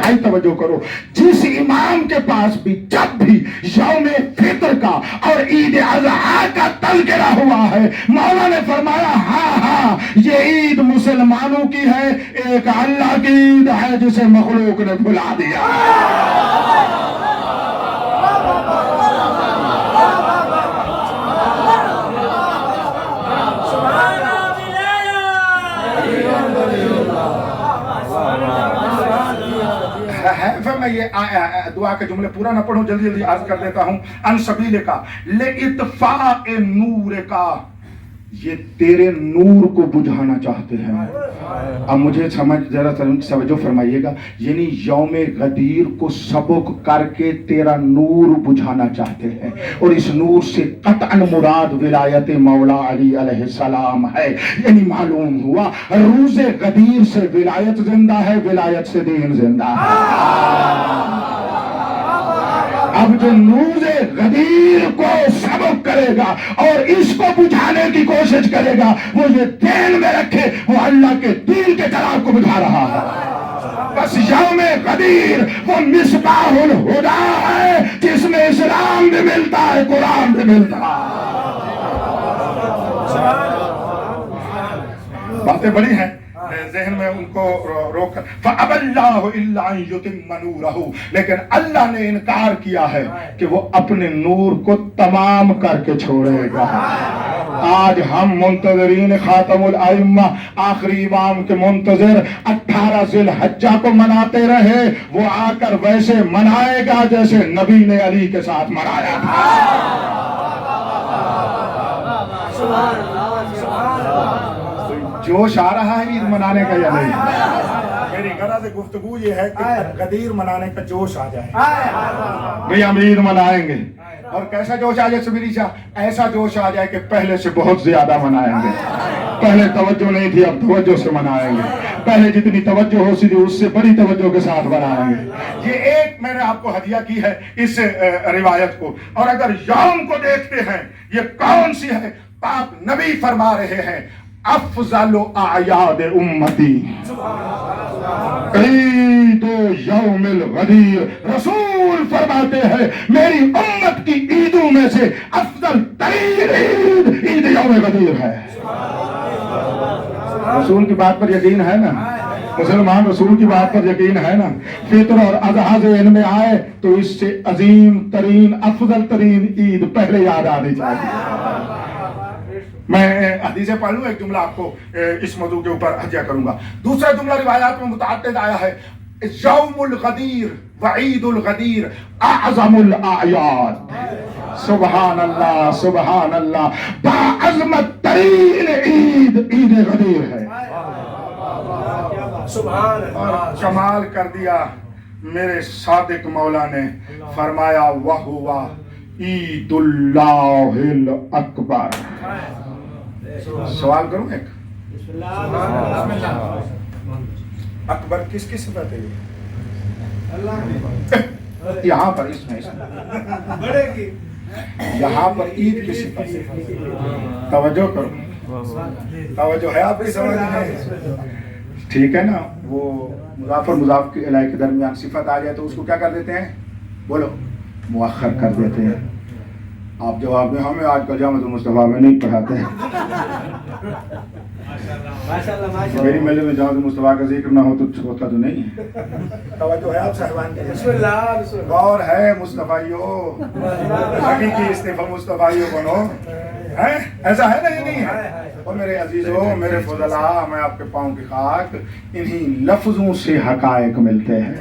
انتہائی توجہ کرو، جس امام کے پاس بھی جب بھی یوم فطر کا اور عید اضحیٰ کا تذکرہ ہوا ہے، مولا نے فرمایا ہاں ہاں یہ عید مسلمانوں کی ہے، ایک اللہ کی عید ہے جسے مخلوق نے بھلا دیا۔ پھر میں یہ دعا کے جملے پورا نہ پڑھوں، جلدی جلدی عرض کر دیتا ہوں۔ ان سبیل کا لِاطفاء نور کا، یہ تیرے نور کو بجھانا چاہتے ہیں۔ اب مجھے ذرا توجہ فرمائیے گا، یعنی یوم غدیر کو سبق کر کے تیرا نور بجھانا چاہتے ہیں، اور اس نور سے قطعاً مراد ولایت مولا علی علیہ السلام ہے۔ یعنی معلوم ہوا روز غدیر سے ولایت زندہ ہے، ولایت سے دین زندہ ہے۔ اب جو نور غدیر کو سبق کرے گا اور اس کو بجھانے کی کوشش کرے گا، وہ یہ دین میں رکھے وہ اللہ کے دین کے چراغ کو بجھا رہا ہے۔ بس یوم غدیر وہ مصباح الہدیٰ ہے جس میں اسلام بھی ملتا ہے، قرآن بھی ملتا ہے۔ باتیں بڑی ہیں، ذہن میں ان کو روک کر فَأَبَى اللَّهُ إِلَّا أَن يُتِمَّ نُورَهُ، لیکن اللہ نے انکار کیا ہے کہ وہ اپنے نور کو تمام کر کے چھوڑے گا۔ آج ہم منتظرین خاتم الائمہ آخری امام کے منتظر 18 ذی الحجہ کو مناتے رہے، وہ آ کر ویسے منائے گا جیسے نبی نے علی کے ساتھ منایا تھا۔ جوش آ رہا ہے عید منانے کا یا نہیں؟ میری غرض گفتگو یہ ہے کہ غدیر منانے کا جوش آ جائے۔ بھئی ہم عید منائیں گے، اور کیسا جوش آ جائے سبیلی شاہ؟ ایسا جوش آ جائے کہ پہلے سے بہت زیادہ منائیں گے۔ پہلے توجہ نہیں تھی، اب توجہ سے منائیں گے۔ پہلے جتنی توجہ ہو سی تھی اس سے بڑی توجہ کے ساتھ منائیں گے۔ یہ ایک میں نے آپ کو ہدیہ کی ہے اس روایت کو، اور اگر یوم کو دیکھتے ہیں یہ کون سی ہے، پاک نبی فرما رہے ہیں افضل اعیاد امتی عید یوم الغدیر۔ رسول فرماتے ہیں میری امت کی عیدوں میں سے افضل ترین عید عید یوم غدیر ہے۔ رسول کی بات پر یقین ہے نا؟ مسلمان رسول کی بات پر یقین ہے نا؟ فطر اور اضحیٰ ذہن میں آئے تو اس سے عظیم ترین افضل ترین عید پہلے یاد آنی چاہیے۔ میں حدیثیں پڑھ لوں، ایک جملہ آپ کو اس موضوع کے اوپر ہدیہ کروں گا۔ دوسرا جملہ روایات میں متعدد آیا ہے، یوم الغدیر وعید الغدیر اعظم الاعیاد۔ سبحان اللہ سبحان اللہ، باعظمت ترین عید عید غدیر ہے۔ اور کمال کر دیا میرے صادق مولا نے، فرمایا وَهُوَ عید اللہ الاکبر۔ سوال کروں ایک، اکبر کس کی صفت ہے؟ یہاں پر اس میں یہاں پر عید کی صفت ہے۔ توجہ کرو، توجہ ہے آپ کی سمجھ میں؟ ٹھیک ہے نا؟ وہ مضاف اور مضاف کے الیہ کے درمیان صفت آ جائے تو اس کو کیا کر دیتے ہیں؟ بولو، مؤخر کر دیتے ہیں۔ آپ جواب میں ہمیں آج کل جامعۃ المصطفیٰ میں نہیں پڑھاتے ہیں۔ میری ملے میں جامعۃ المصطفیٰ کا ذکر نہ ہو تو ہوتا تو نہیں ہے۔ توجہ ہے آپ صاحبان کی؟ غور ہے مصطفیٰیو، حقیقی استفا مصطفیٰیو بنو، ایسا ہے نا؟ یہ نہیں ہے؟ اور میرے عزیزوں، میرے فضلاء، میں آپ کے پاؤں کی خاک، انہی لفظوں سے حقائق ملتے ہیں۔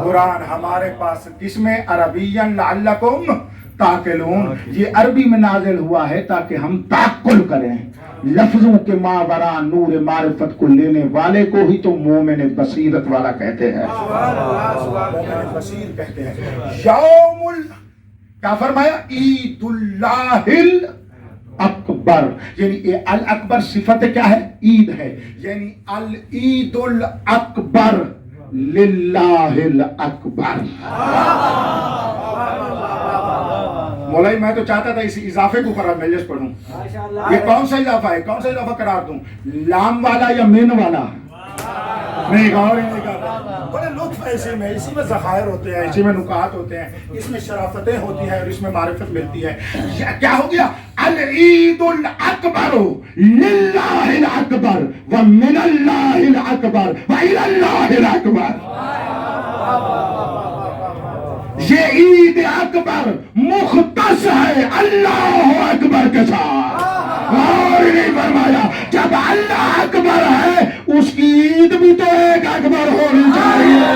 قرآن ہمارے پاس کس میں؟ عربیًا لعلکم تاکلون، یہ عربی میں نازل ہوا ہے تاکہ ہم تعقل کریں۔ لفظوں کے ماورا نور معرفت کو لینے والے کو ہی تو مومن بصیرت والا کہتے ہیں۔ مومن بصیر کہتے ہیں۔ یوم کیا فرمایا؟ عید اللہ اکبر، یعنی الاکبر صفت کیا ہے؟ عید ہے، یعنی العید الاکبر للہ الاکبر۔ مولائی میں تو چاہتا تھا اسی اضافے کو قرار مجلس پڑھوں۔ یہ کون سا اضافہ ہے؟ کون سا اضافہ قرار دوں؟ لام والا یا مین والا؟ نہیں، غور ہی نہیں کرتا۔ بڑے لطف ہے اسی میں ذخائر ہوتے ہیں، اسی میں نکات ہوتے ہیں، اس میں شرافتیں ہوتی ہیں اور اس میں معرفت ملتی ہے. کیا ہو گیا؟ العید الاکبر للہ الاکبر ومن اللہ الاکبر وإلی اللہ الاکبر. یہ عید اکبر مختص ہے اللہ اکبر کے ساتھ. اور نہیں فرمایا جب اللہ اکبر ہے اس کی عید بھی تو ایک اکبر ہونی چاہیے.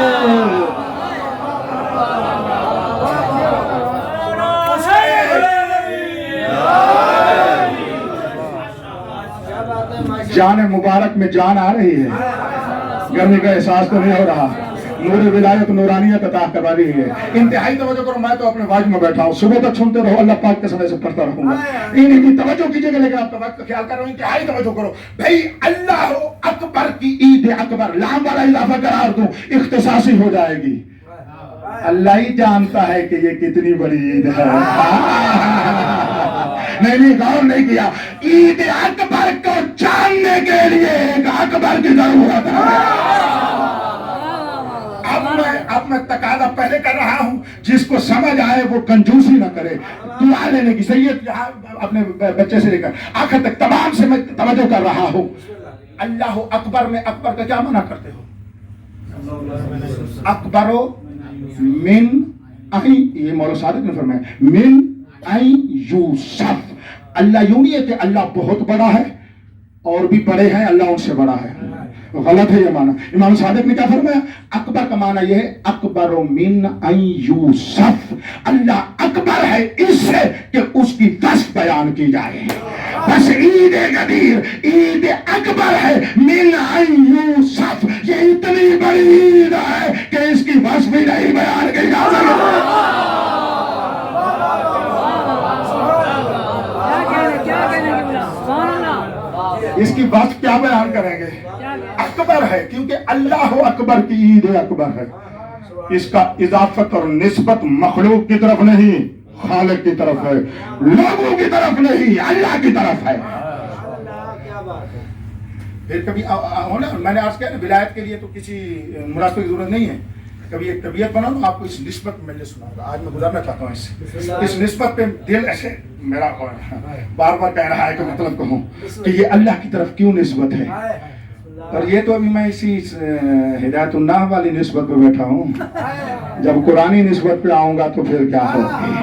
جان مبارک میں جان آ رہی ہے، گرمی کا احساس تو نہیں ہو رہا. نور ولایت نورانیت عطا کروا رہی ہے. انتہائی توجہ کرو، میں تو اپنے واج میں بیٹھا ہوں، صبح تک سنتے رہو، اللہ پاک کے سمے سے پڑھتا رہوں گا. انہیں کی توجہ کیجئے گا، لیکن آپ کا وقت کا خیال کر رہا ہوں. انتہائی توجہ کرو بھائی. اللہ اکبر کی عید اکبر، لام والا اضافہ قرار دوں، اختصاصی ہو جائے گی. اللہ ہی جانتا ہے کہ یہ کتنی بڑی عید ہے. نہیں غور نہیں کیا. عید اکبر کو جاننے کے لیے ایک اکبر کی ضرورت ہے. اب میں تقاضا پہلے کر رہا ہوں، جس کو سمجھ آئے وہ کنجوسی نہ کرے. دعا لینے کی سید یہاں اپنے بچے سے لے کر آخر تک تمام سے میں توجہ کر رہا ہوں. اللہ اکبر میں اکبر کا کیا معنی کرتے ہو؟ اکبرو من این، یہ مولانا صادق نے فرمایا من این یوسف. اللہ یوں نہیں ہے کہ اللہ بہت بڑا ہے اور بھی بڑے ہیں، اللہ ان سے بڑا ہے. غلط ہے یہ معنی. امام صادق نے کیا فرمایا؟ اکبر کا معنی یہ ہے اکبر من ان یوسف. اللہ اکبر ہے اس سے کہ اس کی وصف بیان کی جائے. بس عید غدیر عید اکبر ہے من ان یوسف. یہ اتنی بڑی عید ہے کہ اس کی وصف بھی نہیں بیان کی جا سکتی. اس کی وصف کیا بیان کریں گے؟ اکبر ہے کیونکہ اللہ اکبر کی عید اکبر ہے. اس کا اضافت اور نسبت مخلوق کی طرف نہیں، خالق کی طرف ہے. لوگوں کی طرف نہیں، اللہ کی طرف ہے. پھر کبھی میں نے عرض کیا نا، ولایت کے لیے تو کسی مناسب کی ضرورت نہیں ہے. کبھی ایک طبیعت بنا تو آپ کو اس نسبت میں سناؤں گا. آج میں گزارنا چاہتا ہوں اس نسبت پہ دل ایسے میرا بار بار کہہ رہا ہے کہ مطلب کہوں کہ یہ اللہ کی طرف کیوں نسبت ہے. اور یہ تو ابھی میں اسی ہدایت الناح والی نسبت پہ بیٹھا ہوں. جب قرآنی نسبت پہ آؤں گا تو پھر کیا ہوگی.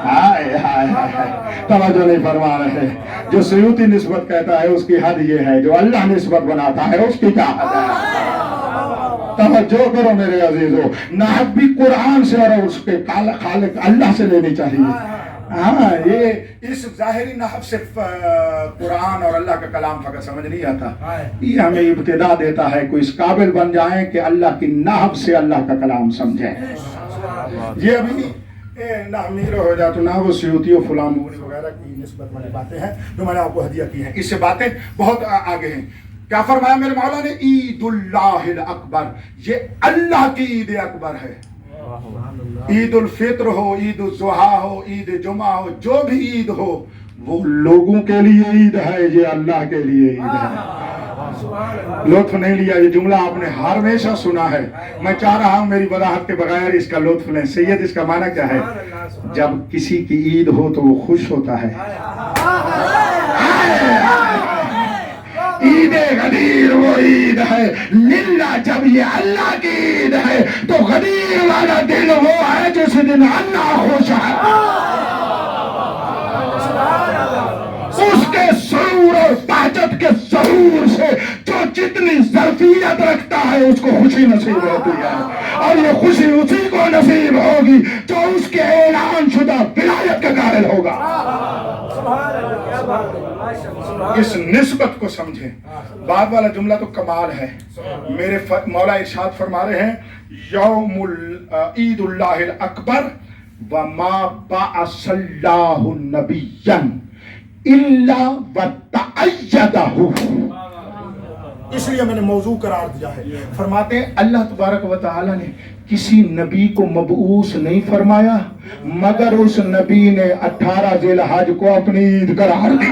ہائے ہائے ہائے، توجہ نہیں فرما رہے. جو سیوطی نسبت کہتا ہے اس کی حد یہ ہے، جو اللہ نسبت بناتا ہے اس کی کیا حد ہے. توجہ کرو میرے عزیزو، نحو بھی قرآن سے اور اس کے خالق اللہ سے لینی چاہیے. ہاں، یہ اس ظاہری نحو سے قرآن اور اللہ کا کلام فقط سمجھ نہیں آتا. یہ ہمیں ابتدا دیتا ہے کہ اس قابل بن جائیں کہ اللہ کی نحو سے اللہ کا کلام سمجھیں. یہ ابھی نحو میرے ہو جاتا نحو سیوطی و فلاں مغنی وغیرہ کی نسبت والی باتیں ہیں جو میں نے آپ کو ہدیہ کی ہیں. اس سے باتیں بہت آگے ہیں. کیا فرمایا میرے مولا نے؟ عید اللہ الاکبر، یہ اللہ کی عید اکبر ہے. عید الفطر ہو، عید الضحیٰ ہو، عید جمعہ ہو، جو بھی عید ہو وہ لوگوں کے لیے عید ہے، یہ اللہ کے لیے عید ہے. لطف نہیں لیا، یہ جملہ آپ نے ہمیشہ سنا ہے. میں چاہ رہا ہوں میری وضاحت کے بغیر اس کا لطف لیں. سید اس کا معنی کیا ہے؟ جب کسی کی عید ہو تو وہ خوش ہوتا ہے. عید غدیر وہ عید ہے للہ. جب یہ اللہ کی عید ہے تو غدیر والا دن وہ ہے جس دن اللہ خوش ہے. اس کے سرور اور بہجت کے سرور سے جو جتنی ظرفیت رکھتا ہے اس کو خوشی نصیب ہوتی ہے. اور یہ خوشی اسی کو نصیب ہوگی جو اس کے اعلان شدہ ولایت کا قائل ہوگا. اس نسبت کو سمجھیں. بعد والا جملہ تو کمال ہے. میرے مولا ارشاد فرما رہے ہیں یوم عید اللہ الاکبر وما بعث اللہ نبیا الا وتأیدہ. اس لیے میں نے موضوع قرار دیا ہے. فرماتے ہیں اللہ تبارک و تعالی نے کسی نبی کو مبعوث نہیں فرمایا مگر اس نبی نے 18 ذی الحج کو اپنی عید قرار دی.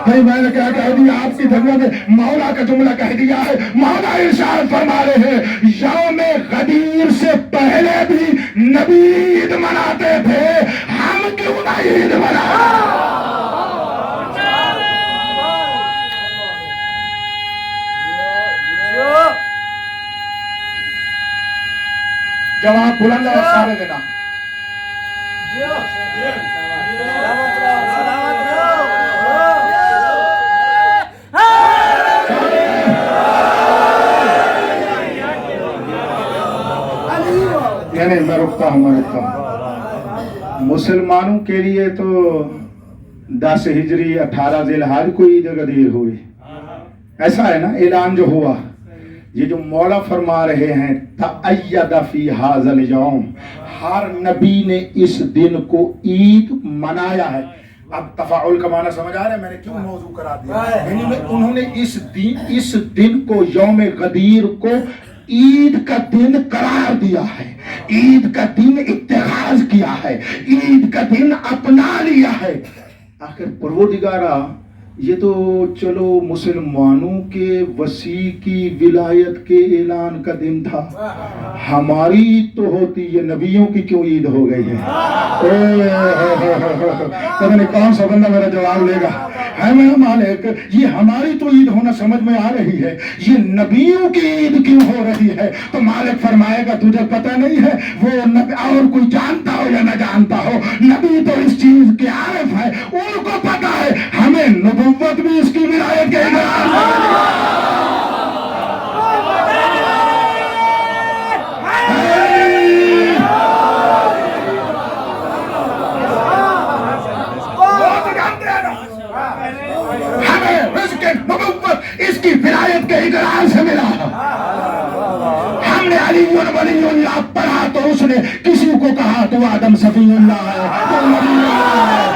بھائی میں نے کیا کہہ دیا آپ کی خدمت میں؟ مولا کا جملہ کہہ دیا ہے. مولا ارشاد فرما رہے ہیں یوم غدیر سے پہلے بھی نبی عید مناتے تھے, ہم کیوں نہ عید منائیں؟ جواب بلند اور سارے دینا. نہیں میں رکتا ہوں. مسلمانوں کے لیے تو 10 ہجری 18 ذی الحج کو عید غدیر ہوئی, ایسا ہے نا اعلان جو ہوا. یہ جو مولا فرما رہے ہیں تأید فی ھذا الیوم, ہر نبی نے اس دن کو عید منایا ہے. اب تفاعل کا معنی سمجھ آ رہا ہے میں نے کیوں موضوع کرا دیا؟ یعنی انہوں نے اس دن کو یوم غدیر کو عید کا دن قرار دیا ہے, عید کا دن اتخاذ کیا ہے, عید کا دن اپنا لیا ہے. آخر پروردگارا یہ تو چلو مسلمانوں کے وسیع کی ولایت کے اعلان کا دن تھا, ہماری تو ہوتی یہ نبیوں کی کیوں عید ہو گئی ہے؟ پتہ نہیں کون سا بندہ میرا جواب لے گا. ہے میرا مالک یہ ہماری تو عید ہونا سمجھ میں آ رہی ہے, یہ نبیوں کی عید کیوں ہو رہی ہے؟ تو مالک فرمائے گا تجھے پتہ نہیں ہے وہ نبی اور کوئی جانتا ہو یا نہ جانتا ہو, نبی تو اس چیز کے عارف ہے, ان کو پتہ ہے. ہمیں نبوت بھی اس کی ولایت کے اعلان اس کی ولایت کے اقرار سے ملا. ہم نے علی ولی اللہ پڑھا تو اس نے کسی کو کہا تو آدم صفی اللہ ہے, تو نبی اللہ ہے.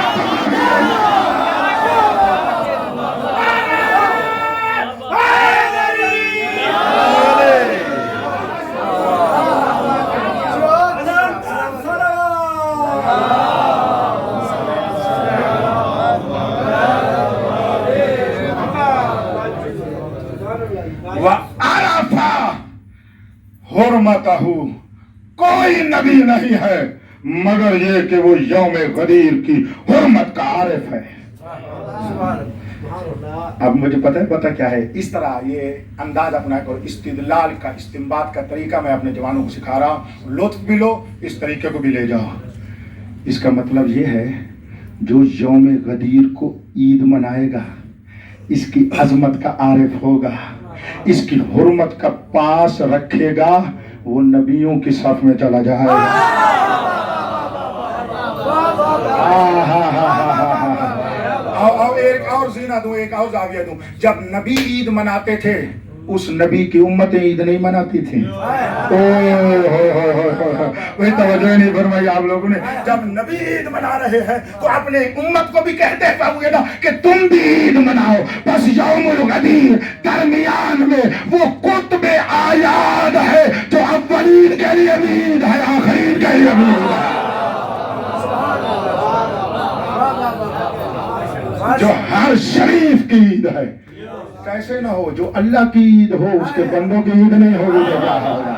کوئی نبی نہیں ہے مگر یہ کہ وہ یوم غدیر کی حرمت کا عارف ہے. اب مجھے پتہ کیا ہے, اس طرح یہ انداز اپنا اور استدلال کا استنباط کا طریقہ میں اپنے جوانوں کو سکھا رہا ہوں. لطف بھی لو, اس طریقے کو بھی لے جاؤ. اس کا مطلب یہ ہے جو یوم غدیر کو عید منائے گا اس کی عظمت کا عارف ہوگا, اس کی حرمت کا پاس رکھے گا, وہ نبیوں کی صف میں چلا جائے گا. ایک اور زینہ دوں, ایک اور زاویہ دوں. جب نبی عید مناتے تھے اس نبی کی امتیں عید نہیں مناتی تھیں. کوئی توجہ نہیں فرمائی آپ لوگوں نے. جب نبی عید منا رہے ہیں تو اپنے امت کو بھی کہتے ہوئے نا کہ تم بھی عید مناؤ. بس یوم الغدیر درمیان میں وہ قطب اعیاد ہے جو اولین کے لیے بھی عید ہے, آخرین کے لیے بھی عید ہے, جو ہر شریف کی عید ہے. کیسے نہ ہو, جو اللہ کی عید ہو اس کے بندوں کی عید نہیں ہوگی.